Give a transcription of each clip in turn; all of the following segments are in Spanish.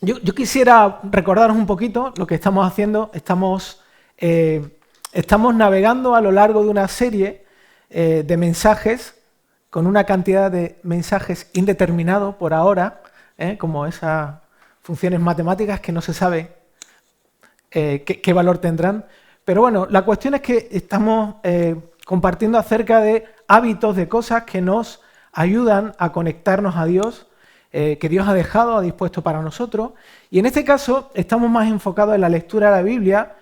Yo quisiera recordaros un poquito lo que estamos haciendo. Estamos navegando a lo largo de una serie de mensajes con una cantidad de mensajes indeterminado por ahora, como esas funciones matemáticas que no se sabe qué valor tendrán. Pero bueno, la cuestión es que estamos compartiendo acerca de hábitos, de cosas que nos ayudan a conectarnos a Dios, que Dios ha dispuesto para nosotros. Y en este caso estamos más enfocados en la lectura de la Biblia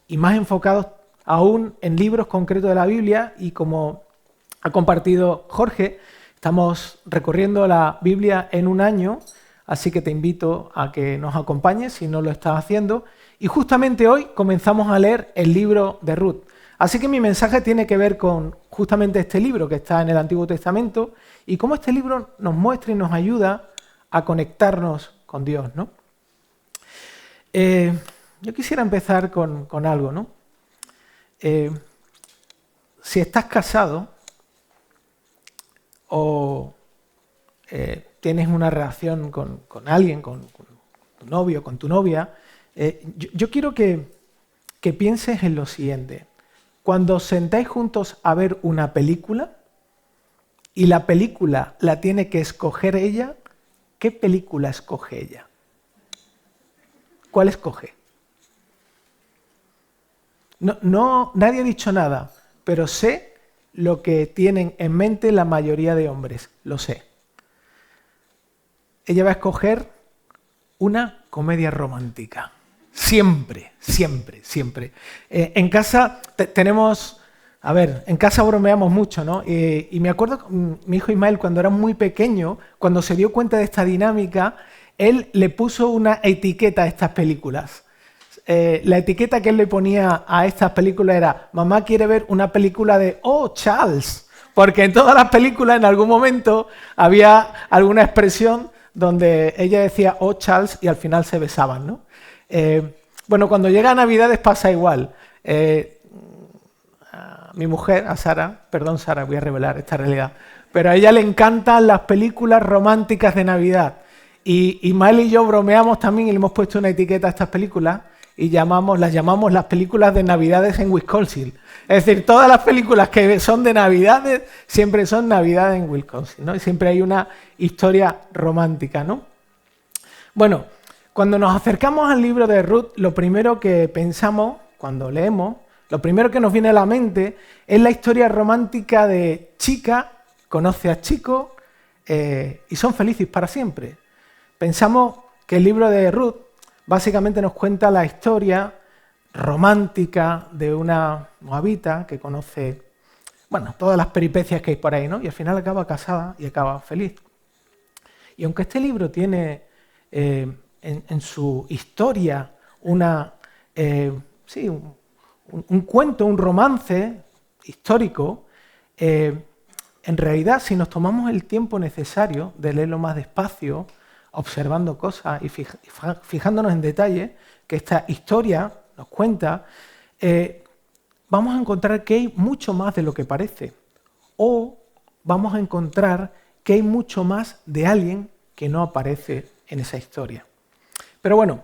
y más enfocados aún en libros concretos de la Biblia. Y como ha compartido Jorge, estamos recorriendo la Biblia en un año, así que te invito a que nos acompañes si no lo estás haciendo. Y justamente hoy comenzamos a leer el libro de Ruth. Así que mi mensaje tiene que ver con justamente este libro que está en el Antiguo Testamento y cómo este libro nos muestra y nos ayuda a conectarnos con Dios, ¿no? Yo quisiera empezar con algo, ¿no? Si estás casado o tienes una relación con alguien, con tu novio, con tu novia, yo quiero que pienses en lo siguiente. Cuando os sentáis juntos a ver una película y la película la tiene que escoger ella, ¿qué película escoge ella? ¿Cuál escoge? Nadie ha dicho nada, pero sé lo que tienen en mente la mayoría de hombres, lo sé. Ella va a escoger una comedia romántica. Siempre, siempre, siempre. En casa tenemos, en casa bromeamos mucho, ¿no? Y me acuerdo, mi hijo Ismael, cuando era muy pequeño, cuando se dio cuenta de esta dinámica, él le puso una etiqueta a estas películas. La etiqueta que él le ponía a estas películas era: mamá quiere ver una película de "Oh, Charles", porque en todas las películas en algún momento había alguna expresión donde ella decía "Oh, Charles" y al final se besaban, ¿no? Bueno, cuando llega a Navidades pasa igual. A mi mujer, a Sara, perdón Sara, voy a revelar esta realidad, pero a ella le encantan las películas románticas de Navidad. Y Ismael y yo bromeamos también y le hemos puesto una etiqueta a estas películas y las llamamos las películas de Navidades en Wisconsin. Es decir, todas las películas que son de Navidades siempre son Navidades en Wisconsin, ¿no? Y siempre hay una historia romántica, ¿no? Bueno, cuando nos acercamos al libro de Ruth, lo primero que pensamos cuando leemos, lo primero que nos viene a la mente es la historia romántica de chica, conoce a chico y son felices para siempre. Pensamos que el libro de Ruth básicamente nos cuenta la historia romántica de una moabita que conoce, bueno, todas las peripecias que hay por ahí, ¿no? Y al final acaba casada y acaba feliz. Y aunque este libro tiene en su historia un cuento, un romance histórico, en realidad, si nos tomamos el tiempo necesario de leerlo más despacio, observando cosas y fijándonos en detalle que esta historia nos cuenta, vamos a encontrar que hay mucho más de lo que parece. O vamos a encontrar que hay mucho más de alguien que no aparece en esa historia. Pero bueno,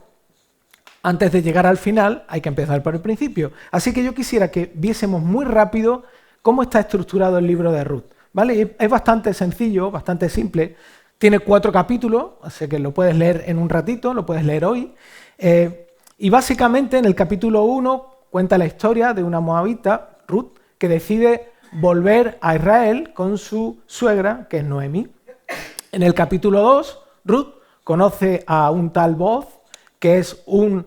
antes de llegar al final hay que empezar por el principio. Así que yo quisiera que viésemos muy rápido cómo está estructurado el libro de Ruth, ¿vale? Es bastante sencillo, bastante simple. Tiene 4 capítulos, así que lo puedes leer en un ratito, lo puedes leer hoy. Y básicamente en el capítulo 1 cuenta la historia de una moabita, Ruth, que decide volver a Israel con su suegra, que es Noemí. En el capítulo 2, Ruth conoce a un tal Booz, que es un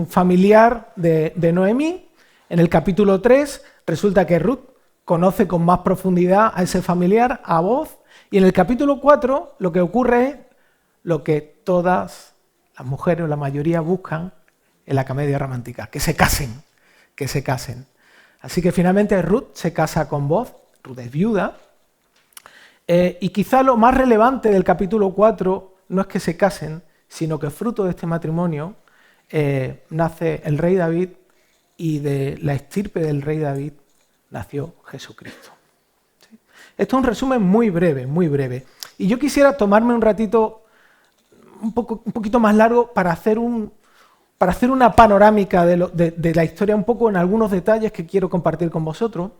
familiar de Noemí. En el capítulo 3 resulta que Ruth conoce con más profundidad a ese familiar, a Booz. Y en el capítulo 4 lo que ocurre es lo que todas las mujeres o la mayoría buscan en la comedia romántica: que se casen, que se casen. Así que finalmente Ruth se casa con Booz, Ruth es viuda. Y quizá lo más relevante del capítulo 4 no es que se casen, sino que fruto de este matrimonio nace el rey David, y de la estirpe del rey David nació Jesucristo. Esto es un resumen muy breve, muy breve. Y yo quisiera tomarme un ratito, un poquito más largo para hacer una panorámica de la historia, un poco en algunos detalles que quiero compartir con vosotros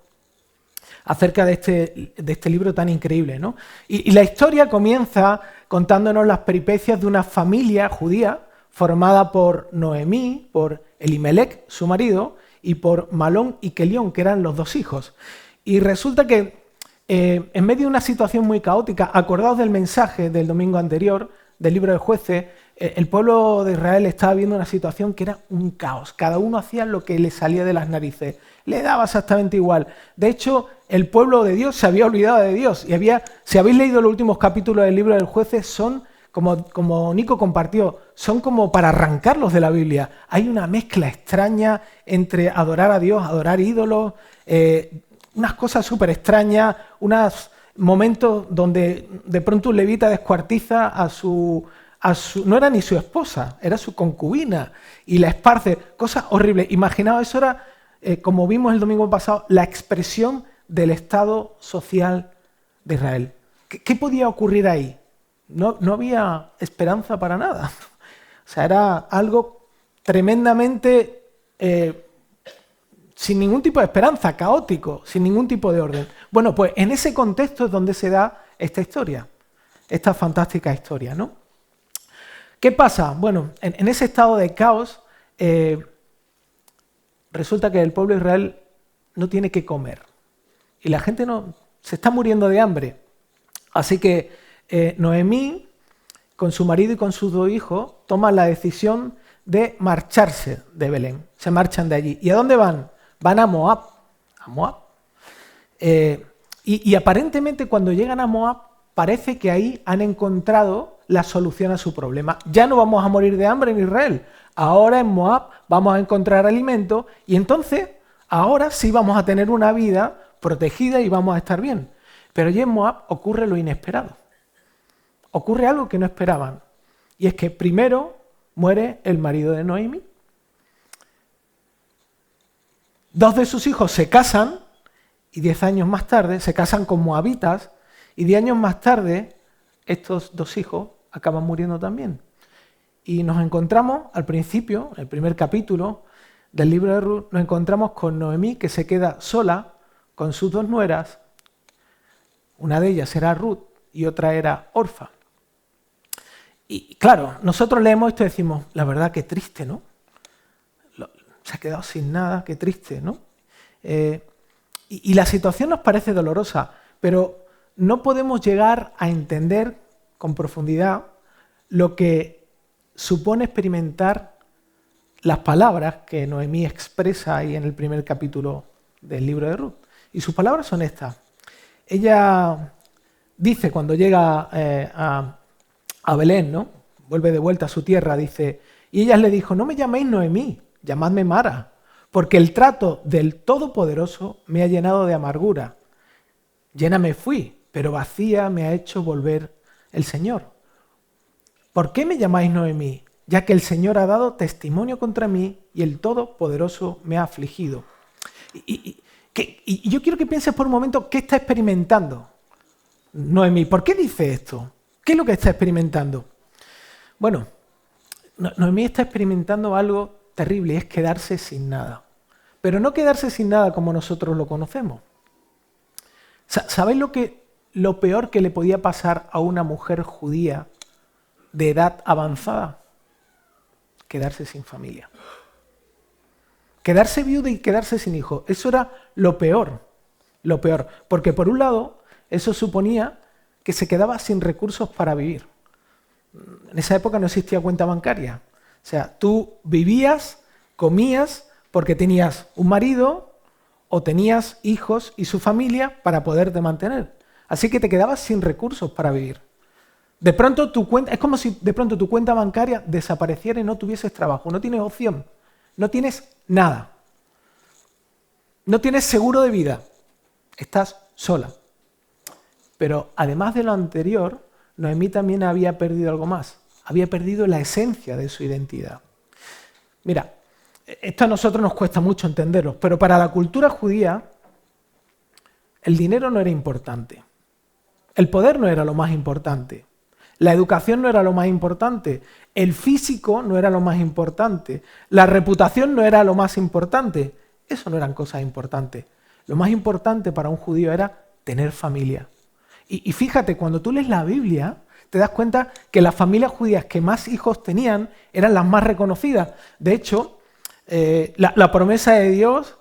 acerca de este libro tan increíble, ¿no? Y la historia comienza contándonos las peripecias de una familia judía formada por Noemí, por Elimelec, su marido, y por Malón y Kelión, que eran los dos hijos. Y resulta que en medio de una situación muy caótica, acordaos del mensaje del domingo anterior, del libro de Jueces, el pueblo de Israel estaba viendo una situación que era un caos. Cada uno hacía lo que le salía de las narices. Le daba exactamente igual. De hecho, el pueblo de Dios se había olvidado de Dios. Y si habéis leído los últimos capítulos del libro de Jueces, son, como Nico compartió, son como para arrancarlos de la Biblia. Hay una mezcla extraña entre adorar a Dios, adorar ídolos, unas cosas súper extrañas, unos momentos donde de pronto un levita descuartiza no era ni su esposa, era su concubina, y la esparce, cosas horribles. Imaginaos, eso era, como vimos el domingo pasado, la expresión del estado social de Israel. ¿Qué podía ocurrir ahí? No había esperanza para nada. O sea, era algo tremendamente sin ningún tipo de esperanza, caótico, sin ningún tipo de orden. Bueno, pues en ese contexto es donde se da esta historia, esta fantástica historia, ¿no? ¿Qué pasa? Bueno, en ese estado de caos, resulta que el pueblo de Israel no tiene que comer. Y la gente se está muriendo de hambre. Así que Noemí, con su marido y con sus dos hijos, toman la decisión de marcharse de Belén. Se marchan de allí. ¿Y a dónde van? Van a Moab. A Moab. Y aparentemente cuando llegan a Moab, parece que ahí han encontrado la solución a su problema. Ya no vamos a morir de hambre en Israel. Ahora en Moab vamos a encontrar alimento y entonces ahora sí vamos a tener una vida protegida y vamos a estar bien. Pero allí en Moab ocurre lo inesperado. Ocurre algo que no esperaban. Y es que primero muere el marido de Noemí. Dos de sus hijos se casan y 10 años más tarde se casan con moabitas y 10 años más tarde estos dos hijos acaban muriendo también. Y nos encontramos al principio, en el primer capítulo del libro de Ruth, nos encontramos con Noemí que se queda sola con sus dos nueras. Una de ellas era Ruth y otra era Orfa. Y claro, nosotros leemos esto y decimos, la verdad que triste, ¿no? Se ha quedado sin nada, qué triste, ¿no? Y la situación nos parece dolorosa, pero no podemos llegar a entender con profundidad lo que supone experimentar las palabras que Noemí expresa ahí en el primer capítulo del libro de Ruth. Y sus palabras son estas. Ella dice cuando llega a Belén, ¿no? Vuelve de vuelta a su tierra, dice, y ella le dijo, no me llaméis Noemí, llamadme Mara, porque el trato del Todopoderoso me ha llenado de amargura. Llena me fui, pero vacía me ha hecho volver el Señor. ¿Por qué me llamáis Noemí? Ya que el Señor ha dado testimonio contra mí y el Todopoderoso me ha afligido. Y yo quiero que pienses por un momento qué está experimentando Noemí. ¿Por qué dice esto? ¿Qué es lo que está experimentando? Bueno, Noemí está experimentando algo terrible, es quedarse sin nada. Pero no quedarse sin nada como nosotros lo conocemos. ¿Sabéis lo peor que le podía pasar a una mujer judía de edad avanzada? Quedarse sin familia. Quedarse viuda y quedarse sin hijos. Eso era lo peor. Lo peor. Porque por un lado, eso suponía que se quedaba sin recursos para vivir. En esa época no existía cuenta bancaria. O sea, tú vivías, comías, porque tenías un marido o tenías hijos y su familia para poderte mantener. Así que te quedabas sin recursos para vivir. De pronto es como si de pronto tu cuenta bancaria desapareciera y no tuvieses trabajo. No tienes opción. No tienes nada. No tienes seguro de vida. Estás sola. Pero además de lo anterior, Noemí también había perdido algo más. Había perdido la esencia de su identidad. Mira, esto a nosotros nos cuesta mucho entenderlo, pero para la cultura judía el dinero no era importante. El poder no era lo más importante. La educación no era lo más importante. El físico no era lo más importante. La reputación no era lo más importante. Eso no eran cosas importantes. Lo más importante para un judío era tener familia. Y fíjate, cuando tú lees la Biblia, te das cuenta que las familias judías que más hijos tenían eran las más reconocidas. De hecho, la promesa de Dios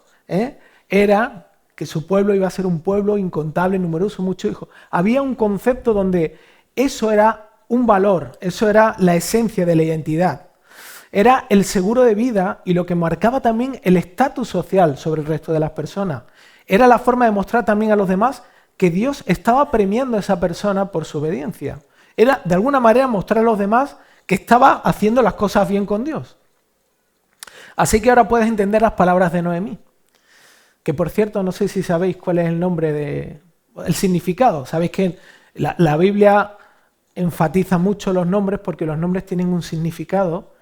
era que su pueblo iba a ser un pueblo incontable, numeroso, muchos hijos. Había un concepto donde eso era un valor, eso era la esencia de la identidad. Era el seguro de vida y lo que marcaba también el estatus social sobre el resto de las personas. Era la forma de mostrar también a los demás que Dios estaba premiando a esa persona por su obediencia. Era, de alguna manera, mostrar a los demás que estaba haciendo las cosas bien con Dios. Así que ahora puedes entender las palabras de Noemí. Que, por cierto, no sé si sabéis cuál es el nombre el significado. Sabéis que la Biblia enfatiza mucho los nombres porque los nombres tienen un significado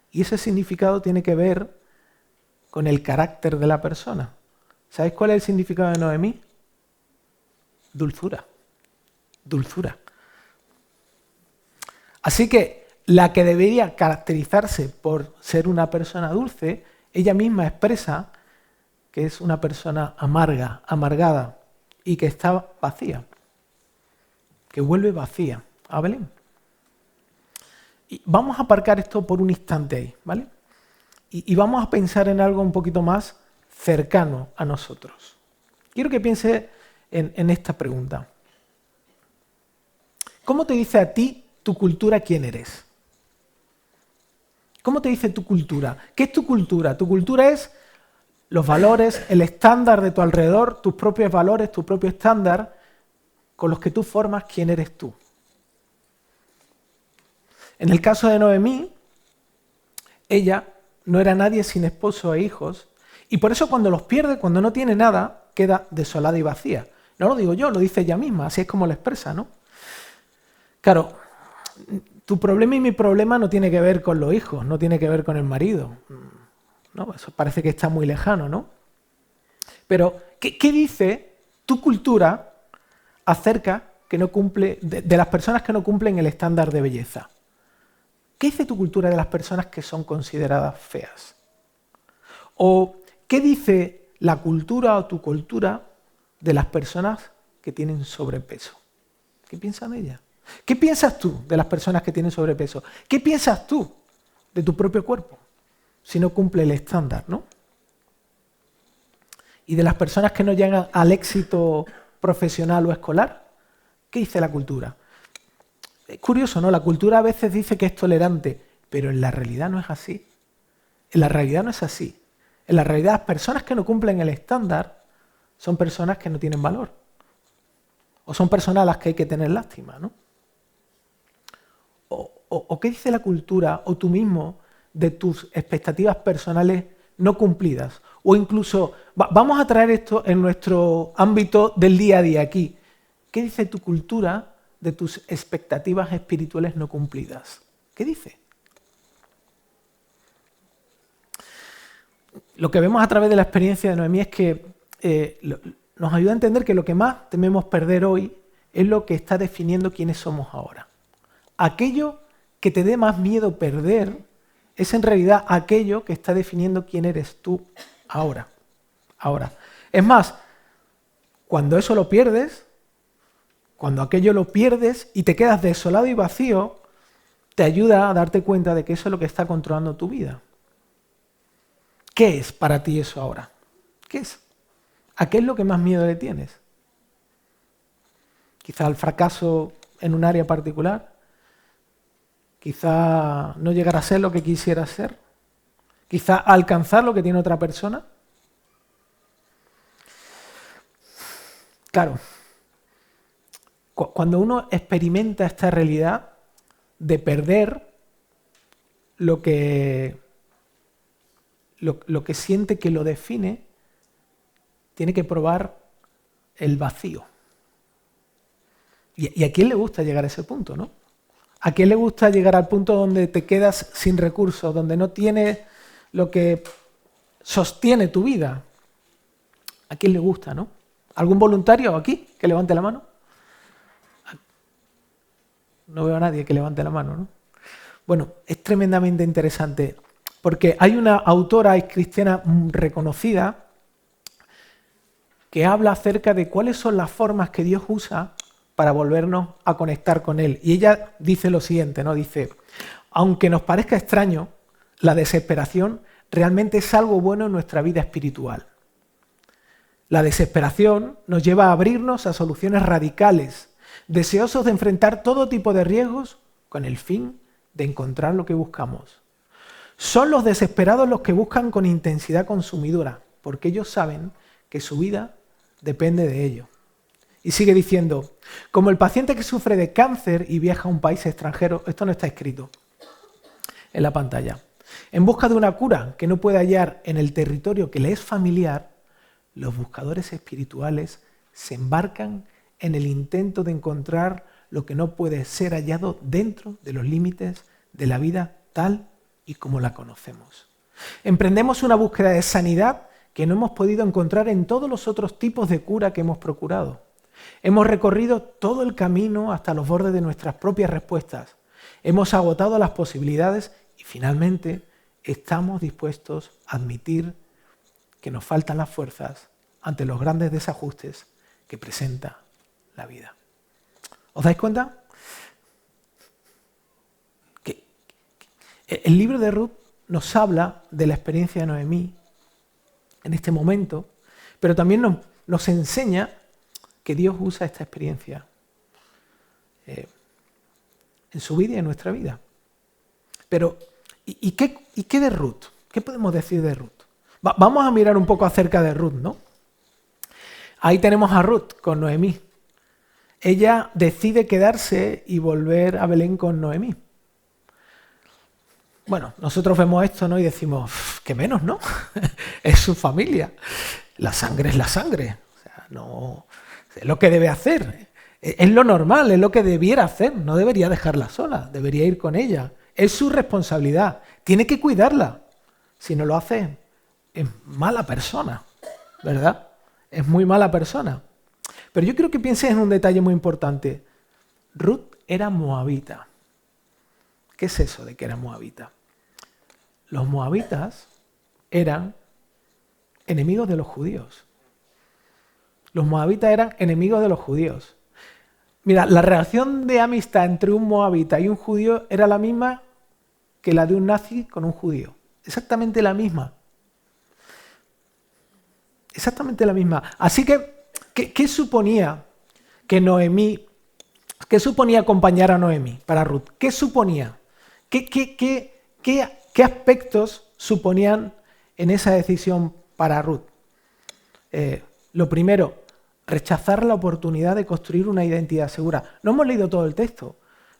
y ese significado tiene que ver con el carácter de la persona. ¿Sabéis cuál es el significado de Noemí? Dulzura. Dulzura. Así que la que debería caracterizarse por ser una persona dulce, ella misma expresa que es una persona amarga, amargada y que está vacía, que vuelve vacía a Belén. Y vamos a aparcar esto por un instante ahí, ¿vale? Y vamos a pensar en algo un poquito más cercano a nosotros. Quiero que piense en esta pregunta. ¿Cómo te dice a ti tu cultura quién eres? ¿Cómo te dice tu cultura? ¿Qué es tu cultura? Tu cultura es los valores, el estándar de tu alrededor, tus propios valores, tu propio estándar, con los que tú formas quién eres tú. En el caso de Noemí, ella no era nadie sin esposo e hijos, y por eso cuando los pierde, cuando no tiene nada, queda desolada y vacía. No lo digo yo, lo dice ella misma, así es como lo expresa, ¿no? Claro, tu problema y mi problema no tiene que ver con los hijos, no tiene que ver con el marido. No, eso parece que está muy lejano, ¿no? Pero, ¿qué dice tu cultura acerca que no cumple, de las personas que no cumplen el estándar de belleza? ¿Qué dice tu cultura de las personas que son consideradas feas? ¿O qué dice la cultura o tu cultura de las personas que tienen sobrepeso? ¿Qué piensan ellas? ¿Qué piensas tú de las personas que tienen sobrepeso? ¿Qué piensas tú de tu propio cuerpo si no cumple el estándar, ¿no? Y de las personas que no llegan al éxito profesional o escolar, ¿qué dice la cultura? Es curioso, ¿no? La cultura a veces dice que es tolerante, pero en la realidad no es así. En la realidad no es así. En la realidad, las personas que no cumplen el estándar son personas que no tienen valor. O son personas a las que hay que tener lástima, ¿no? ¿O qué dice la cultura o tú mismo de tus expectativas personales no cumplidas? O incluso, vamos a traer esto en nuestro ámbito del día a día aquí. ¿Qué dice tu cultura de tus expectativas espirituales no cumplidas? ¿Qué dice? Lo que vemos a través de la experiencia de Noemí es que nos ayuda a entender que lo que más tememos perder hoy es lo que está definiendo quiénes somos ahora. Aquello que te dé más miedo perder es en realidad aquello que está definiendo quién eres tú ahora. Es más, cuando eso lo pierdes, cuando aquello lo pierdes y te quedas desolado y vacío, te ayuda a darte cuenta de que eso es lo que está controlando tu vida. ¿Qué es para ti eso ahora? ¿Qué es? ¿A qué es lo que más miedo le tienes? Quizá al fracaso en un área particular. Quizá no llegar a ser lo que quisieras ser. Quizá alcanzar lo que tiene otra persona. Claro, cuando uno experimenta esta realidad de perder lo que siente que lo define, tiene que probar el vacío. ¿Y a quién le gusta llegar a ese punto, no? ¿A quién le gusta llegar al punto donde te quedas sin recursos, donde no tienes lo que sostiene tu vida? ¿A quién le gusta, no? ¿Algún voluntario aquí que levante la mano? No veo a nadie que levante la mano, ¿no? Bueno, es tremendamente interesante porque hay una autora cristiana reconocida que habla acerca de cuáles son las formas que Dios usa para volvernos a conectar con Él. Y ella dice lo siguiente, ¿no? Dice, aunque nos parezca extraño, la desesperación realmente es algo bueno en nuestra vida espiritual. La desesperación nos lleva a abrirnos a soluciones radicales, deseosos de enfrentar todo tipo de riesgos con el fin de encontrar lo que buscamos. Son los desesperados los que buscan con intensidad consumidora, porque ellos saben que su vida depende de ello. Y sigue diciendo, como el paciente que sufre de cáncer y viaja a un país extranjero, esto no está escrito en la pantalla, en busca de una cura que no puede hallar en el territorio que le es familiar, los buscadores espirituales se embarcan en el intento de encontrar lo que no puede ser hallado dentro de los límites de la vida tal y como la conocemos. Emprendemos una búsqueda de sanidad que no hemos podido encontrar en todos los otros tipos de cura que hemos procurado. Hemos recorrido todo el camino hasta los bordes de nuestras propias respuestas. Hemos agotado las posibilidades y finalmente estamos dispuestos a admitir que nos faltan las fuerzas ante los grandes desajustes que presenta la vida. ¿Os dais cuenta? Que el libro de Ruth nos habla de la experiencia de Noemí en este momento, pero también nos enseña que Dios usa esta experiencia en su vida y en nuestra vida. Pero, ¿y qué de Ruth? ¿Qué podemos decir de Ruth? Vamos a mirar un poco acerca de Ruth, ¿no? Ahí tenemos a Ruth con Noemí. Ella decide quedarse y volver a Belén con Noemí. Bueno, nosotros vemos esto, ¿no? Y decimos, qué menos, ¿no? Es su familia. La sangre es la sangre. O sea, no, es lo que debe hacer. Es lo normal, es lo que debiera hacer. No debería dejarla sola, debería ir con ella. Es su responsabilidad. Tiene que cuidarla. Si no lo hace, es mala persona, ¿verdad? Es muy mala persona. Pero yo quiero que pienses en un detalle muy importante. Ruth era moabita. ¿Qué es eso de que era moabita? Los moabitas eran enemigos de los judíos. Los moabitas eran enemigos de los judíos. Mira, la relación de amistad entre un moabita y un judío era la misma que la de un nazi con un judío. Exactamente la misma. Exactamente la misma. Así que, ¿qué suponía que Noemí, qué suponía acompañar a Noemí para Ruth? ¿Qué suponía? ¿Qué aspectos suponían en esa decisión para Ruth? Lo primero, rechazar la oportunidad de construir una identidad segura. No hemos leído todo el texto,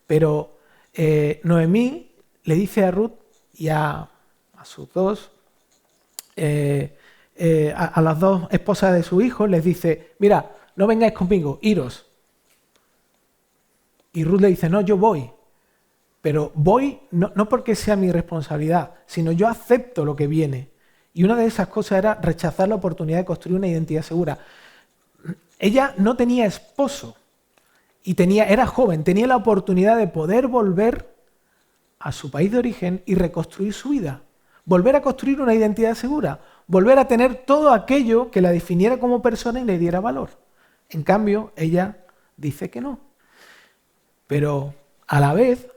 pero Noemí le dice a Ruth y a sus dos, a las dos esposas de su hijo, les dice, mira, no vengáis conmigo, iros. Y Ruth le dice, no, yo voy. Pero voy no porque sea mi responsabilidad, sino yo acepto lo que viene. Y una de esas cosas era rechazar la oportunidad de construir una identidad segura. Ella no tenía esposo y era joven, tenía la oportunidad de poder volver a su país de origen y reconstruir su vida. Volver a construir una identidad segura, volver a tener todo aquello que la definiera como persona y le diera valor. En cambio, ella dice que no. Pero a la vez,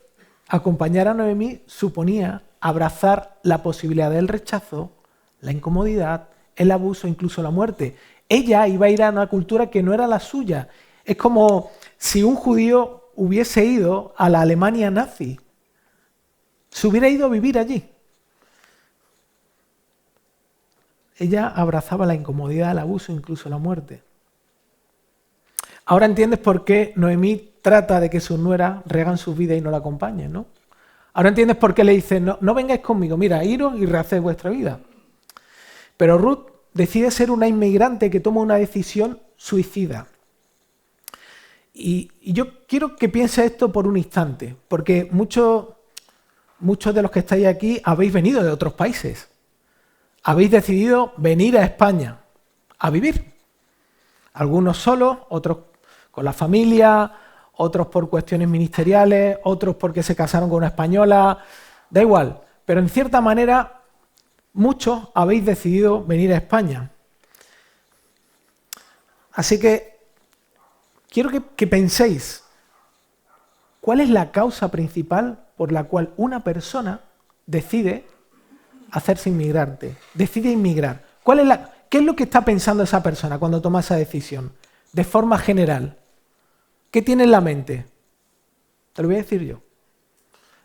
acompañar a Noemí suponía abrazar la posibilidad del rechazo, la incomodidad, el abuso, incluso la muerte. Ella iba a ir a una cultura que no era la suya. Es como si un judío hubiese ido a la Alemania nazi. Se hubiera ido a vivir allí. Ella abrazaba la incomodidad, el abuso, incluso la muerte. Ahora entiendes por qué Noemí trata de que sus nueras rehagan su vida y no la acompañen, ¿no? Ahora entiendes por qué le dice, no vengáis conmigo, mira, iros y rehaced vuestra vida. Pero Ruth decide ser una inmigrante que toma una decisión suicida. Y yo quiero que pienses esto por un instante, porque muchos de los que estáis aquí habéis venido de otros países. Habéis decidido venir a España a vivir. Algunos solos, otros con la familia, otros por cuestiones ministeriales, otros porque se casaron con una española, da igual. Pero en cierta manera, muchos habéis decidido venir a España. Así que quiero que penséis, ¿cuál es la causa principal por la cual una persona decide hacerse inmigrante, decide inmigrar? ¿Qué es lo que está pensando esa persona cuando toma esa decisión? De forma general, ¿qué tiene en la mente? Te lo voy a decir yo.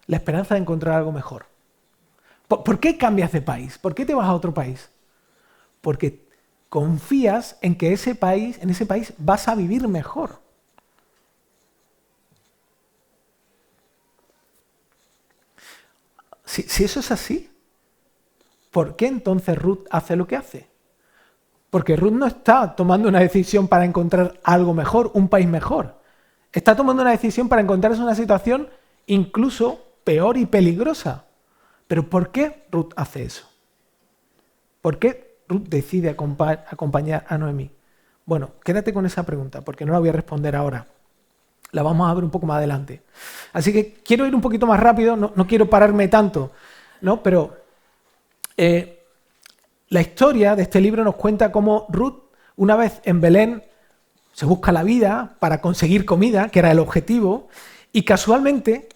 La esperanza de encontrar algo mejor. ¿Por qué cambias de país? ¿Por qué te vas a otro país? Porque confías en que en ese país vas a vivir mejor. Si eso es así, ¿por qué entonces Ruth hace lo que hace? Porque Ruth no está tomando una decisión para encontrar algo mejor, un país mejor. Está tomando una decisión para encontrarse una situación incluso peor y peligrosa. Pero ¿por qué Ruth hace eso? ¿Por qué Ruth decide acompañar a Noemí? Bueno, quédate con esa pregunta, porque no la voy a responder ahora. La vamos a ver un poco más adelante. Así que quiero ir un poquito más rápido, no quiero pararme tanto, ¿no? Pero la historia de este libro nos cuenta cómo Ruth, una vez en Belén, se busca la vida para conseguir comida, que era el objetivo, y casualmente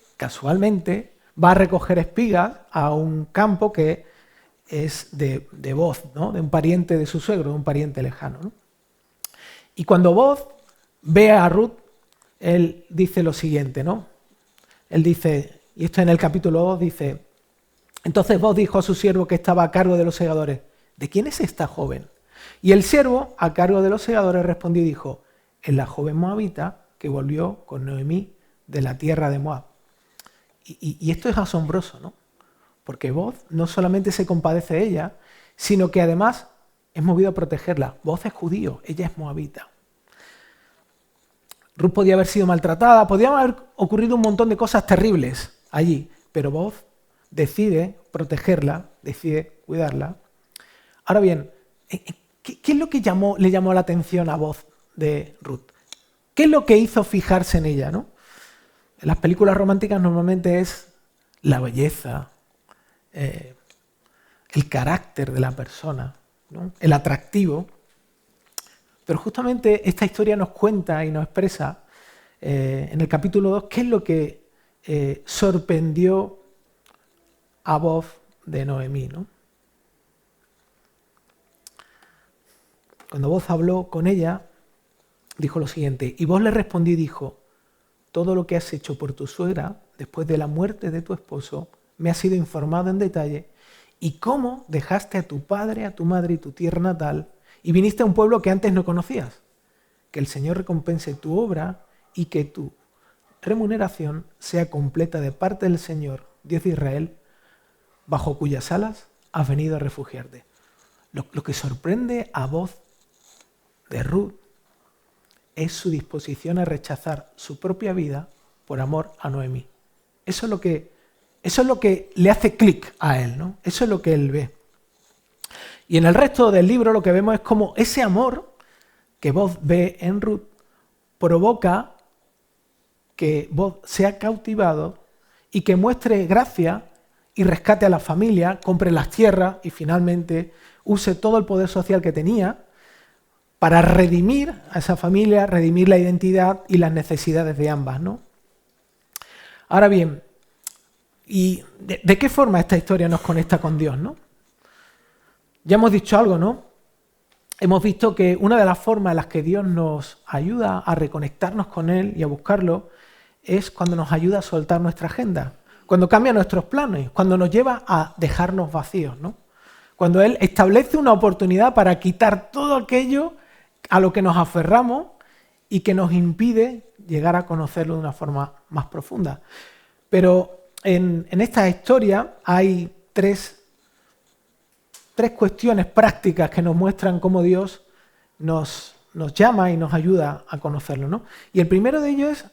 va a recoger espigas a un campo que es de Booz, ¿no? De un pariente de su suegro, de un pariente lejano, ¿no? Y cuando Booz ve a Ruth, él dice lo siguiente, ¿no? Él dice, y esto en el capítulo 2 dice, entonces Booz dijo a su siervo que estaba a cargo de los segadores, ¿de quién es esta joven? Y el siervo, a cargo de los segadores, respondió y dijo, es la joven moabita que volvió con Noemí de la tierra de Moab. Y esto es asombroso, ¿no? Porque Booz no solamente se compadece de ella, sino que además es movido a protegerla. Booz es judío, ella es moabita. Ruth podía haber sido maltratada, podían haber ocurrido un montón de cosas terribles allí, pero Booz decide protegerla, decide cuidarla. Ahora bien, ¿qué es lo que le llamó la atención a Booz de Ruth? ¿Qué es lo que hizo fijarse en ella, ¿no? En las películas románticas normalmente es la belleza, el carácter de la persona, ¿no? El atractivo. Pero justamente esta historia nos cuenta y nos expresa en el capítulo 2 qué es lo que sorprendió a Booz de Noemí, ¿no? Cuando Booz habló con ella, dijo lo siguiente, y Booz le respondió y dijo, todo lo que has hecho por tu suegra después de la muerte de tu esposo me ha sido informado en detalle, y cómo dejaste a tu padre, a tu madre y tu tierra natal, y viniste a un pueblo que antes no conocías. Que el Señor recompense tu obra y que tu remuneración sea completa de parte del Señor, Dios de Israel, bajo cuyas alas has venido a refugiarte. Lo que sorprende a Booz de Ruth es su disposición a rechazar su propia vida por amor a Noemí. Eso es lo que le hace clic a él, ¿no? Eso es lo que él ve. Y en el resto del libro lo que vemos es como ese amor que Booz ve en Ruth provoca que Booz sea cautivado y que muestre gracia y rescate a la familia, compre las tierras y finalmente use todo el poder social que tenía para redimir a esa familia, redimir la identidad y las necesidades de ambas, ¿no? Ahora bien, ¿y de qué forma esta historia nos conecta con Dios, no? Ya hemos dicho algo, ¿no? Hemos visto que una de las formas en las que Dios nos ayuda a reconectarnos con Él y a buscarlo es cuando nos ayuda a soltar nuestra agenda, cuando cambia nuestros planes, cuando nos lleva a dejarnos vacíos, ¿no? Cuando Él establece una oportunidad para quitar todo aquello a lo que nos aferramos y que nos impide llegar a conocerlo de una forma más profunda. Pero en esta historia hay tres cuestiones prácticas que nos muestran cómo Dios nos llama y nos ayuda a conocerlo, ¿no? Y el primero de ellos es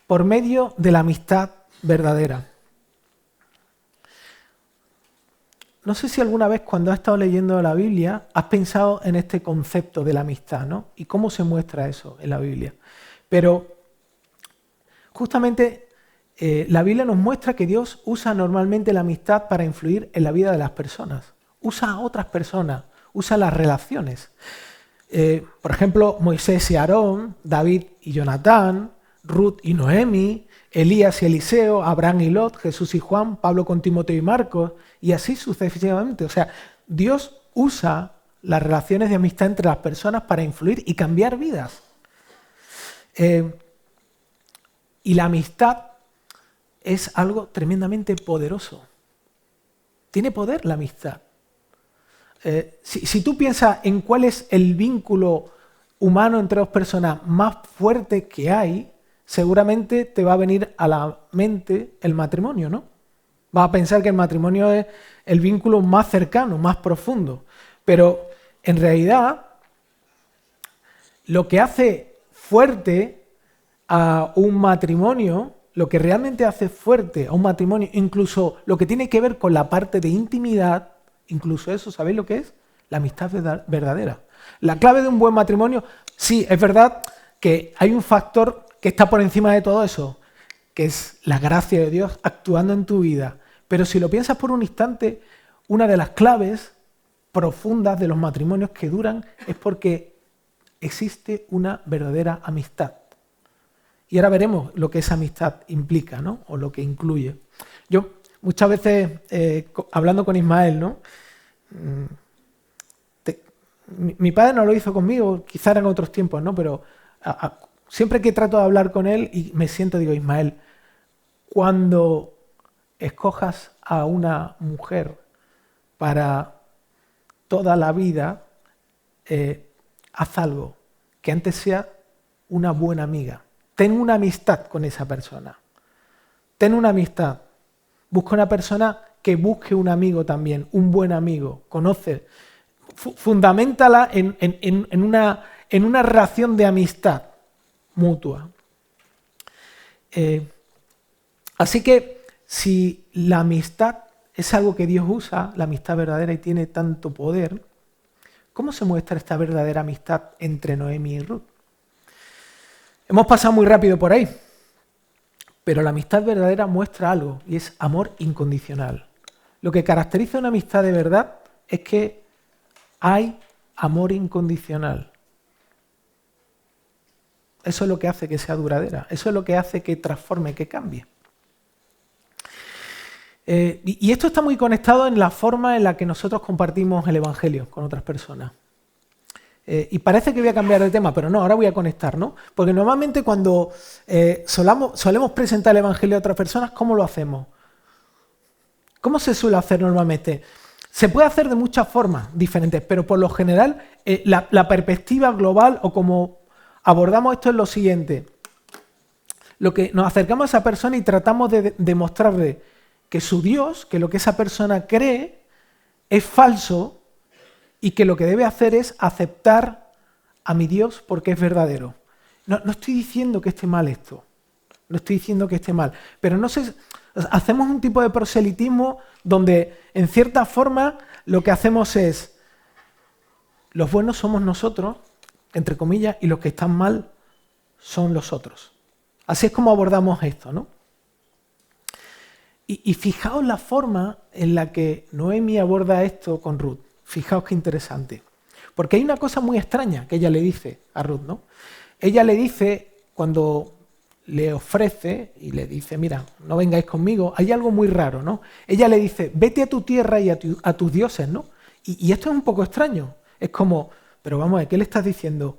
por medio de la amistad verdadera. No sé si alguna vez cuando has estado leyendo la Biblia has pensado en este concepto de la amistad, ¿no? Y cómo se muestra eso en la Biblia. Pero justamente la Biblia nos muestra que Dios usa normalmente la amistad para influir en la vida de las personas. Usa a otras personas, usa las relaciones. Por ejemplo, Moisés y Aarón, David y Jonatán, Ruth y Noemi, Elías y Eliseo, Abraham y Lot, Jesús y Juan, Pablo con Timoteo y Marcos, y así sucesivamente. O sea, Dios usa las relaciones de amistad entre las personas para influir y cambiar vidas. Y la amistad es algo tremendamente poderoso. Tiene poder la amistad. Si tú piensas en cuál es el vínculo humano entre dos personas más fuerte que hay, seguramente te va a venir a la mente el matrimonio, ¿no? Vas a pensar que el matrimonio es el vínculo más cercano, más profundo. Pero en realidad, lo que hace fuerte a un matrimonio, lo que realmente hace fuerte a un matrimonio, incluso lo que tiene que ver con la parte de intimidad, incluso eso, ¿sabéis lo que es? La amistad verdadera. La clave de un buen matrimonio, sí, es verdad que hay un factor que está por encima de todo eso, que es la gracia de Dios actuando en tu vida. Pero si lo piensas por un instante, una de las claves profundas de los matrimonios que duran es porque existe una verdadera amistad. Y ahora veremos lo que esa amistad implica, ¿no? O lo que incluye. Yo muchas veces, hablando con Ismael, ¿no? Mi padre no lo hizo conmigo, quizá eran otros tiempos, ¿no? Pero siempre que trato de hablar con él y me siento, digo, Ismael, cuando escojas a una mujer para toda la vida, haz algo que antes sea una buena amiga. Ten una amistad con esa persona. Ten una amistad. Busca una persona que busque un amigo también, un buen amigo. Conoce. Fundamentala en una relación de amistad mutua. Así que si la amistad es algo que Dios usa, la amistad verdadera, y tiene tanto poder, ¿cómo se muestra esta verdadera amistad entre Noemi y Ruth? Hemos pasado muy rápido por ahí, pero la amistad verdadera muestra algo, y es amor incondicional. Lo que caracteriza una amistad de verdad es que hay amor incondicional. Eso es lo que hace que sea duradera, eso es lo que hace que transforme, que cambie. Y esto está muy conectado en la forma en la que nosotros compartimos el Evangelio con otras personas. Y parece que voy a cambiar de tema, pero no, ahora voy a conectar, ¿no? Porque normalmente cuando solemos presentar el Evangelio a otras personas, ¿cómo lo hacemos? ¿Cómo se suele hacer normalmente? Se puede hacer de muchas formas diferentes, pero por lo general la perspectiva global o como abordamos esto es lo siguiente. Lo que nos acercamos a esa persona y tratamos de demostrarle que su Dios, que lo que esa persona cree es falso y que lo que debe hacer es aceptar a mi Dios porque es verdadero. No estoy diciendo que esté mal esto, no estoy diciendo que esté mal, pero no sé, hacemos un tipo de proselitismo donde en cierta forma lo que hacemos es, los buenos somos nosotros, entre comillas, y los que están mal son los otros. Así es como abordamos esto, ¿no? Y fijaos la forma en la que Noemi aborda esto con Ruth. Fijaos qué interesante. Porque hay una cosa muy extraña que ella le dice a Ruth, ¿no? Ella le dice, cuando le ofrece y le dice, mira, no vengáis conmigo, hay algo muy raro, ¿no? Ella le dice, vete a tu tierra y a tus dioses, ¿no? Y esto es un poco extraño. Es como, pero vamos a ver, ¿qué le estás diciendo?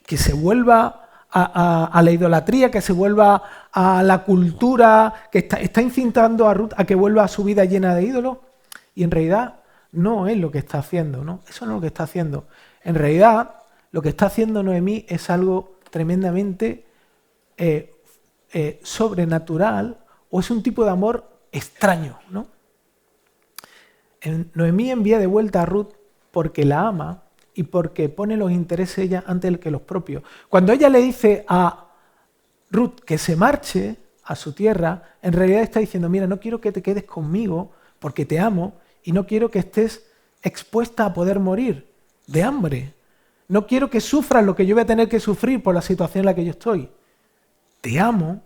Que se vuelva a la idolatría, que se vuelva a la cultura, que está incitando a Ruth a que vuelva a su vida llena de ídolos. Y en realidad no es lo que está haciendo, ¿no? Eso no es lo que está haciendo. En realidad, lo que está haciendo Noemí es algo tremendamente sobrenatural, o es un tipo de amor extraño, ¿no? Noemí envía de vuelta a Ruth porque la ama y porque pone los intereses de ella antes que los propios. Cuando ella le dice a Ruth que se marche a su tierra, en realidad está diciendo, mira, no quiero que te quedes conmigo porque te amo y no quiero que estés expuesta a poder morir de hambre. No quiero que sufras lo que yo voy a tener que sufrir por la situación en la que yo estoy. Te amo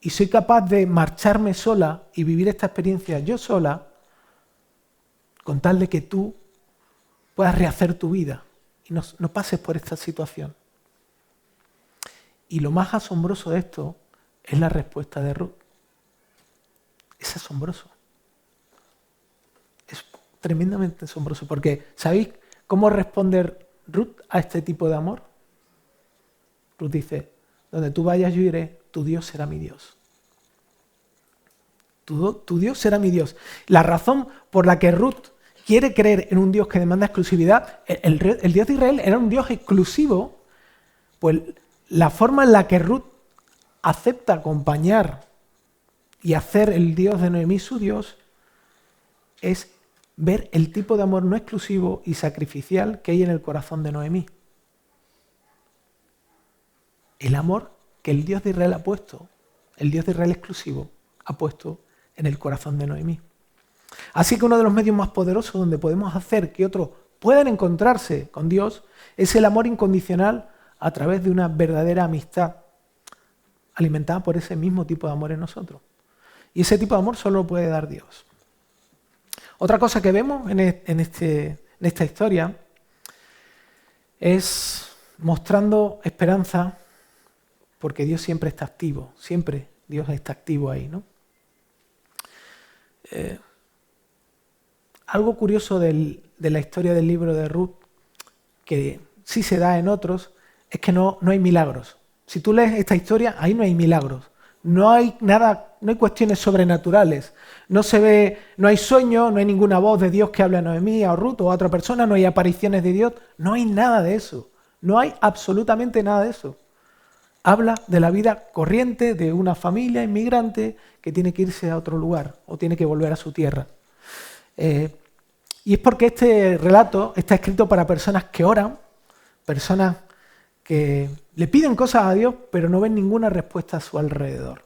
y soy capaz de marcharme sola y vivir esta experiencia yo sola, con tal de que tú puedas rehacer tu vida y no pases por esta situación. Y lo más asombroso de esto es la respuesta de Ruth. Es asombroso. Es tremendamente asombroso porque ¿sabéis cómo responde Ruth a este tipo de amor? Ruth dice, donde tú vayas yo iré, tu Dios será mi Dios. Tu Dios será mi Dios. La razón por la que Ruth quiere creer en un Dios que demanda exclusividad, el Dios de Israel era un Dios exclusivo, pues la forma en la que Ruth acepta acompañar y hacer el Dios de Noemí su Dios es ver el tipo de amor no exclusivo y sacrificial que hay en el corazón de Noemí. El amor que el Dios de Israel ha puesto, el Dios de Israel exclusivo, ha puesto en el corazón de Noemí. Así que uno de los medios más poderosos donde podemos hacer que otros puedan encontrarse con Dios es el amor incondicional a través de una verdadera amistad alimentada por ese mismo tipo de amor en nosotros. Y ese tipo de amor solo lo puede dar Dios. Otra cosa que vemos en esta historia es mostrando esperanza, porque Dios siempre está activo, siempre Dios está activo ahí, ¿no? Algo curioso de la historia del libro de Ruth, que sí se da en otros, es que no hay milagros. Si tú lees esta historia, ahí no hay milagros. No hay nada, no hay cuestiones sobrenaturales. No se ve, no hay sueño, no hay ninguna voz de Dios que hable a Noemí, a Ruth o a otra persona, no hay apariciones de Dios, no hay nada de eso. No hay absolutamente nada de eso. Habla de la vida corriente de una familia inmigrante que tiene que irse a otro lugar o tiene que volver a su tierra. Y es porque este relato está escrito para personas que oran, personas que le piden cosas a Dios, pero no ven ninguna respuesta a su alrededor.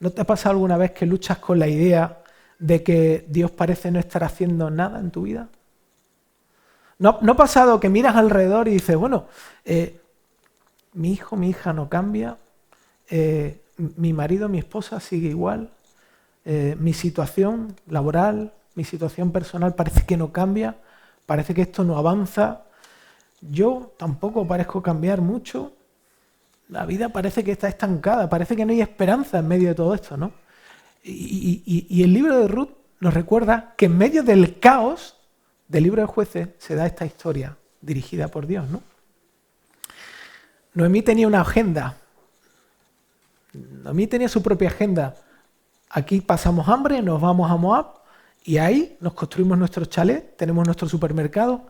¿No te ha pasado alguna vez que luchas con la idea de que Dios parece no estar haciendo nada en tu vida? ¿No ha pasado que miras alrededor y dices, bueno, mi hijo, mi hija no cambia, mi marido, mi esposa sigue igual, mi situación laboral, mi situación personal parece que no cambia, parece que esto no avanza, yo tampoco parezco cambiar mucho, la vida parece que está estancada, parece que no hay esperanza en medio de todo esto, ¿no? Y el libro de Ruth nos recuerda que en medio del caos del libro de Jueces se da esta historia dirigida por Dios, ¿no? Noemí tenía una agenda. Noemí tenía su propia agenda. Aquí pasamos hambre, nos vamos a Moab y ahí nos construimos nuestros chalets, tenemos nuestro supermercado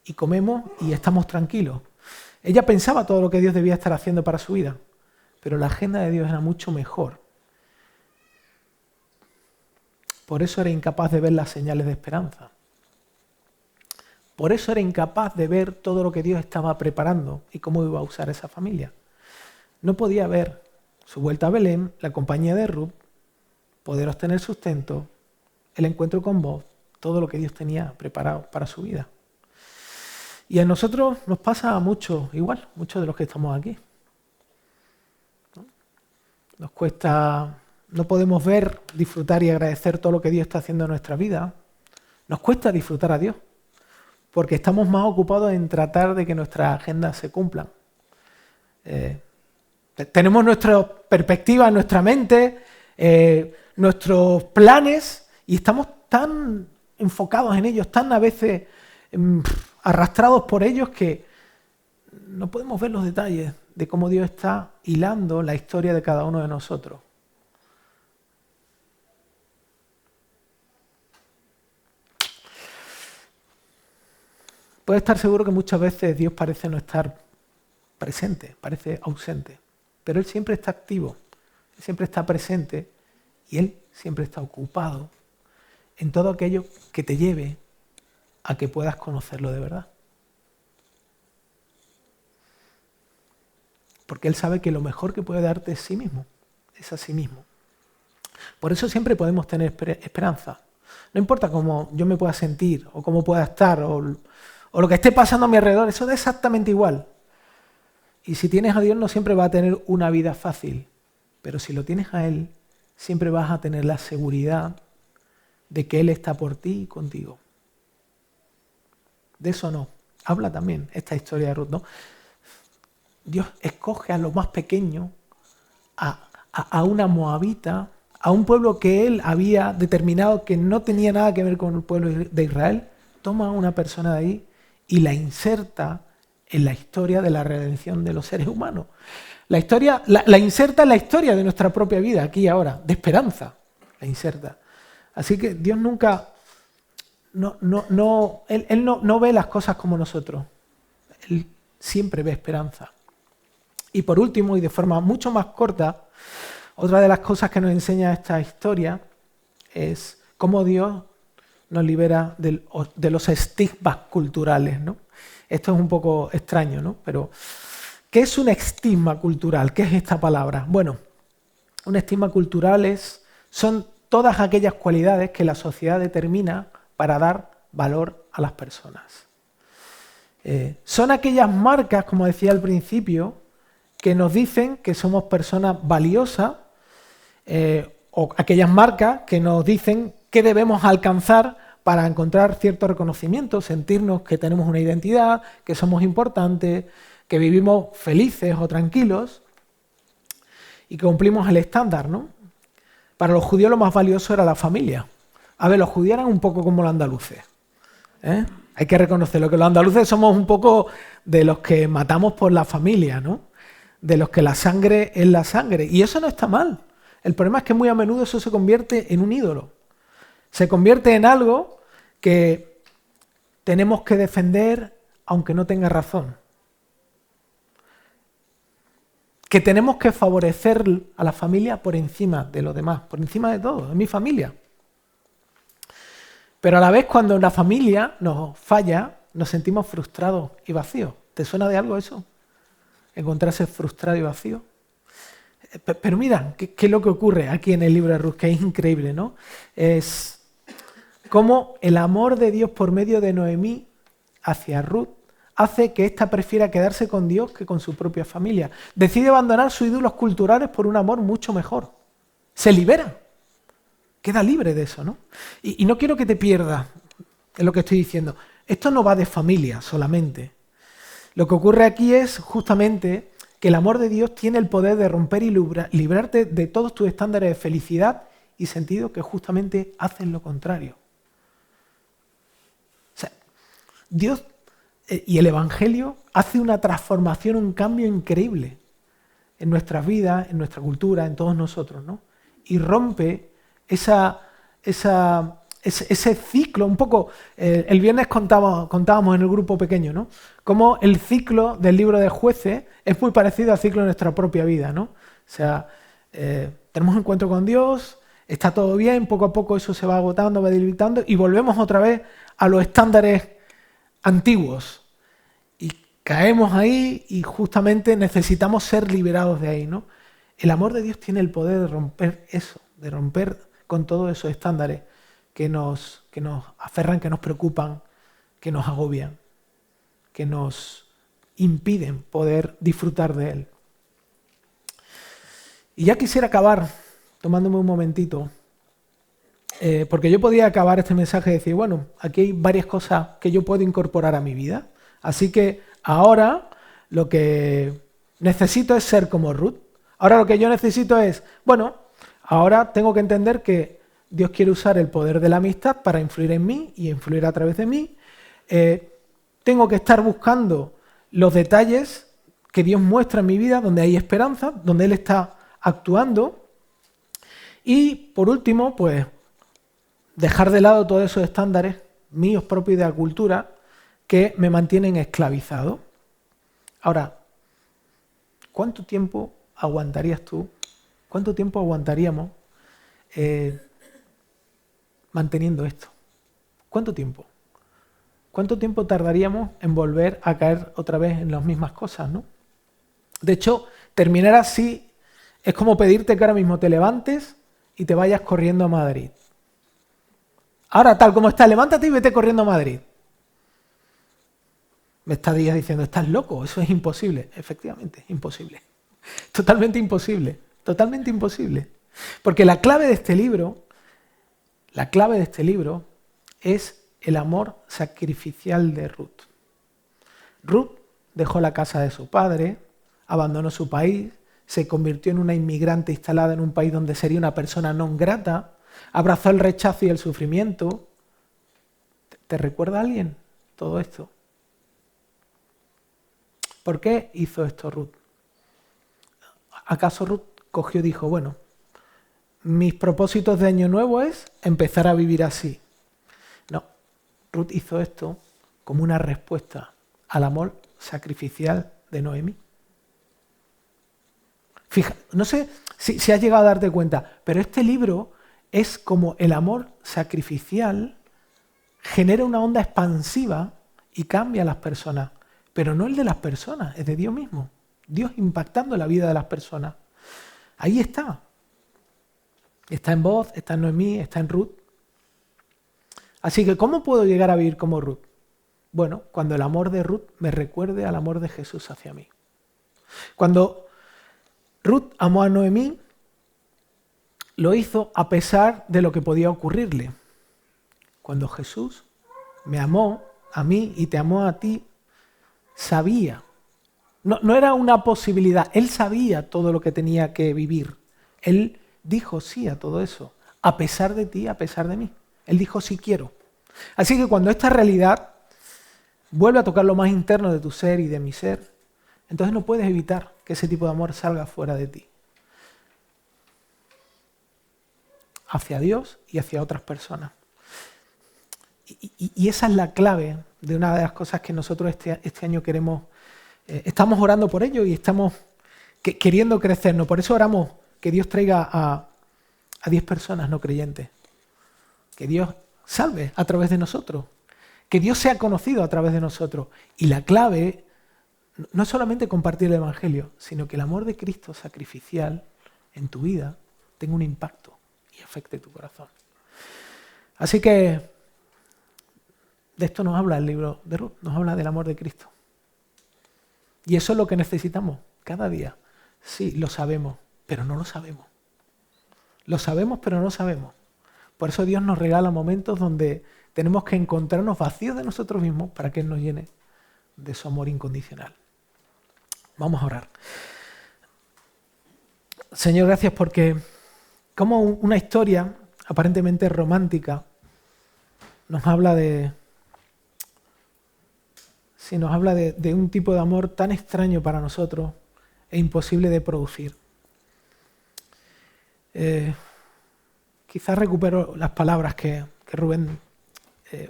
y comemos y estamos tranquilos. Ella pensaba todo lo que Dios debía estar haciendo para su vida, pero la agenda de Dios era mucho mejor. Por eso era incapaz de ver las señales de esperanza. Por eso era incapaz de ver todo lo que Dios estaba preparando y cómo iba a usar esa familia. No podía ver su vuelta a Belén, la compañía de Ruth, poder obtener sustento, el encuentro con vos, todo lo que Dios tenía preparado para su vida. Y a nosotros nos pasa mucho, igual, muchos de los que estamos aquí. Nos cuesta, no podemos ver, disfrutar y agradecer todo lo que Dios está haciendo en nuestra vida. Nos cuesta disfrutar a Dios, porque estamos más ocupados en tratar de que nuestras agendas se cumplan. Tenemos nuestra perspectiva en nuestra mente, nuestros planes, y estamos tan enfocados en ellos, tan a veces arrastrados por ellos, que no podemos ver los detalles de cómo Dios está hilando la historia de cada uno de nosotros. Puedes estar seguro que muchas veces Dios parece no estar presente, parece ausente, pero Él siempre está activo, Él siempre está presente y Él siempre está ocupado en todo aquello que te lleve a que puedas conocerlo de verdad. Porque Él sabe que lo mejor que puede darte es sí mismo, es a sí mismo. Por eso siempre podemos tener esperanza. No importa cómo yo me pueda sentir o cómo pueda estar o lo que esté pasando a mi alrededor, eso da exactamente igual. Y si tienes a Dios no siempre vas a tener una vida fácil, pero si lo tienes a Él, siempre vas a tener la seguridad de que Él está por ti y contigo. De eso no. Habla también esta historia de Ruth, ¿no? Dios escoge a lo más pequeño, a una moabita, a un pueblo que Él había determinado que no tenía nada que ver con el pueblo de Israel, toma a una persona de ahí y la inserta en la historia de la redención de los seres humanos. La inserta en la historia de nuestra propia vida, aquí y ahora, de esperanza, la inserta. Así que Dios nunca, Él no ve las cosas como nosotros. Él siempre ve esperanza. Y por último, y de forma mucho más corta, otra de las cosas que nos enseña esta historia es cómo Dios nos libera de los estigmas culturales, ¿no? Esto es un poco extraño, ¿no? Pero, ¿qué es un estigma cultural? ¿Qué es esta palabra? Bueno, un estigma cultural son todas aquellas cualidades que la sociedad determina para dar valor a las personas. Son aquellas marcas, como decía al principio, que nos dicen que somos personas valiosas, o aquellas marcas que nos dicen qué debemos alcanzar para encontrar cierto reconocimiento, sentirnos que tenemos una identidad, que somos importantes, que vivimos felices o tranquilos y que cumplimos el estándar, ¿no? Para los judíos lo más valioso era la familia. A ver, los judíos eran un poco como los andaluces, ¿eh? Hay que reconocerlo, que los andaluces somos un poco de los que matamos por la familia, ¿no? De los que la sangre es la sangre. Y eso no está mal. El problema es que muy a menudo eso se convierte en un ídolo. Se convierte en algo que tenemos que defender aunque no tenga razón. Que tenemos que favorecer a la familia por encima de los demás, por encima de todo, de mi familia. Pero a la vez cuando la familia nos falla, nos sentimos frustrados y vacíos. ¿Te suena de algo eso? Encontrarse frustrado y vacío. Pero mira, ¿qué es lo que ocurre aquí en el libro de Ruth? Que es increíble, ¿no? Es cómo el amor de Dios por medio de Noemí hacia Ruth hace que ésta prefiera quedarse con Dios que con su propia familia. Decide abandonar sus ídolos culturales por un amor mucho mejor. Se libera. Queda libre de eso, ¿no? Y no quiero que te pierdas en lo que estoy diciendo. Esto no va de familia solamente. Lo que ocurre aquí es justamente que el amor de Dios tiene el poder de romper y librarte de todos tus estándares de felicidad y sentido que justamente hacen lo contrario. O sea, Dios y el Evangelio hace una transformación, un cambio increíble en nuestras vidas, en nuestra cultura, en todos nosotros, ¿no? Y rompe ese ciclo, un poco, el viernes contábamos en el grupo pequeño, ¿no? Cómo el ciclo del libro de Jueces es muy parecido al ciclo de nuestra propia vida, ¿no? O sea, tenemos un encuentro con Dios, está todo bien, poco a poco eso se va agotando, va debilitando y volvemos otra vez a los estándares antiguos. Y caemos ahí y justamente necesitamos ser liberados de ahí, ¿no? El amor de Dios tiene el poder de romper eso, de romper con todos esos estándares que nos aferran, que nos preocupan, que nos agobian, que nos impiden poder disfrutar de Él. Y ya quisiera acabar tomándome un momentito, porque yo podía acabar este mensaje y decir, bueno, aquí hay varias cosas que yo puedo incorporar a mi vida, así que ahora lo que necesito es ser como Ruth. Ahora lo que yo necesito es, bueno, ahora tengo que entender que Dios quiere usar el poder de la amistad para influir en mí y influir a través de mí. Tengo que estar buscando los detalles que Dios muestra en mi vida, donde hay esperanza, donde Él está actuando. Y por último, pues dejar de lado todos esos estándares míos propios de la cultura que me mantienen esclavizado. Ahora, ¿cuánto tiempo aguantarías tú? ¿Cuánto tiempo aguantaríamos manteniendo esto? ¿Cuánto tiempo? ¿Cuánto tiempo tardaríamos en volver a caer otra vez en las mismas cosas, ¿no? De hecho, terminar así es como pedirte que ahora mismo te levantes y te vayas corriendo a Madrid. Ahora, tal como está, levántate y vete corriendo a Madrid. Me estarías diciendo, estás loco, eso es imposible. Efectivamente, es imposible. Totalmente imposible, totalmente imposible. Porque la clave de este libro es el amor sacrificial de Ruth. Ruth dejó la casa de su padre, abandonó su país, se convirtió en una inmigrante instalada en un país donde sería una persona non grata, abrazó el rechazo y el sufrimiento. ¿Te recuerda a alguien todo esto? ¿Por qué hizo esto Ruth? ¿Acaso Ruth cogió y dijo, bueno, mis propósitos de año nuevo es empezar a vivir así? No, Ruth hizo esto como una respuesta al amor sacrificial de Noemí. Fija, no sé si has llegado a darte cuenta, pero este libro es como el amor sacrificial genera una onda expansiva y cambia a las personas, pero no el de las personas, es de Dios mismo. Dios impactando la vida de las personas. Ahí está. Está en Boaz, está en Noemí, está en Ruth. Así que, ¿cómo puedo llegar a vivir como Ruth? Bueno, cuando el amor de Ruth me recuerde al amor de Jesús hacia mí. Cuando Ruth amó a Noemí, lo hizo a pesar de lo que podía ocurrirle. Cuando Jesús me amó a mí y te amó a ti, sabía. No era una posibilidad, Él sabía todo lo que tenía que vivir. Él dijo sí a todo eso, a pesar de ti, a pesar de mí. Él dijo sí quiero. Así que cuando esta realidad vuelve a tocar lo más interno de tu ser y de mi ser, entonces no puedes evitar que ese tipo de amor salga fuera de ti. Hacia Dios y hacia otras personas. Y esa es la clave de una de las cosas que nosotros este año queremos. Estamos orando por ello y estamos queriendo crecernos. Por eso oramos que Dios traiga a 10 personas no creyentes. Que Dios salve a través de nosotros. Que Dios sea conocido a través de nosotros. Y la clave no es solamente compartir el Evangelio, sino que el amor de Cristo sacrificial en tu vida tenga un impacto y afecte tu corazón. Así que de esto nos habla el libro de Ruth, nos habla del amor de Cristo. Y eso es lo que necesitamos cada día. Sí, lo sabemos, pero no lo sabemos. Lo sabemos, pero no lo sabemos. Por eso Dios nos regala momentos donde tenemos que encontrarnos vacíos de nosotros mismos para que Él nos llene de su amor incondicional. Vamos a orar. Señor, gracias porque como una historia aparentemente romántica nos habla de un tipo de amor tan extraño para nosotros e imposible de producir. Quizás recupero las palabras que Rubén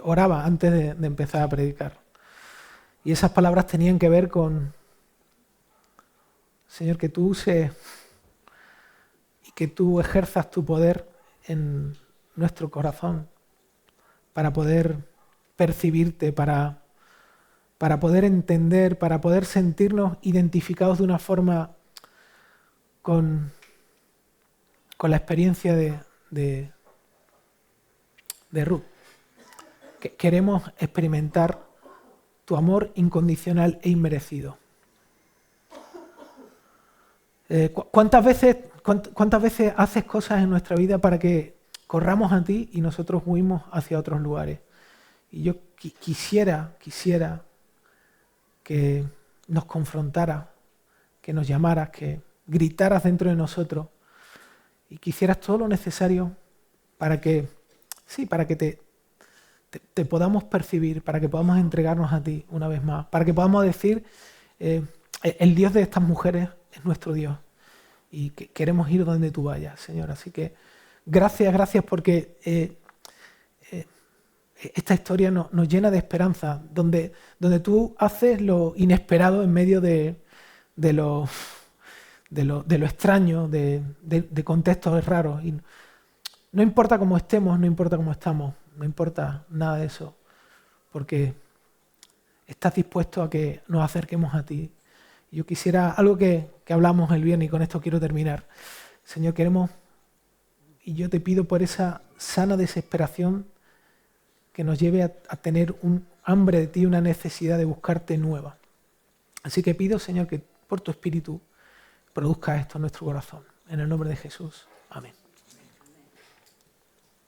oraba antes de empezar a predicar. Y esas palabras tenían que ver con, Señor, que tú uses y que tú ejerzas tu poder en nuestro corazón para poder percibirte, para poder entender, para poder sentirnos identificados de una forma con la experiencia de Ruth. Que queremos experimentar tu amor incondicional e inmerecido. ¿Cuántas veces haces cosas en nuestra vida para que corramos a ti y nosotros huimos hacia otros lugares? Y yo quisiera que nos confrontaras, que nos llamaras, que gritaras dentro de nosotros y que hicieras todo lo necesario para que te podamos percibir, para que podamos entregarnos a ti una vez más, para que podamos decir, el Dios de estas mujeres es nuestro Dios y que queremos ir donde tú vayas, Señor. Así que gracias porque esta historia nos llena de esperanza, donde tú haces lo inesperado en medio de lo extraño, de contextos raros. Y no importa cómo estemos, no importa cómo estamos, no importa nada de eso, porque estás dispuesto a que nos acerquemos a ti. Yo quisiera, algo que hablamos el viernes y con esto quiero terminar. Señor, queremos, y yo te pido por esa sana desesperación que nos lleve a tener hambre de ti, una necesidad de buscarte nueva. Así que pido, Señor, que por tu Espíritu produzca esto en nuestro corazón. En el nombre de Jesús. Amén.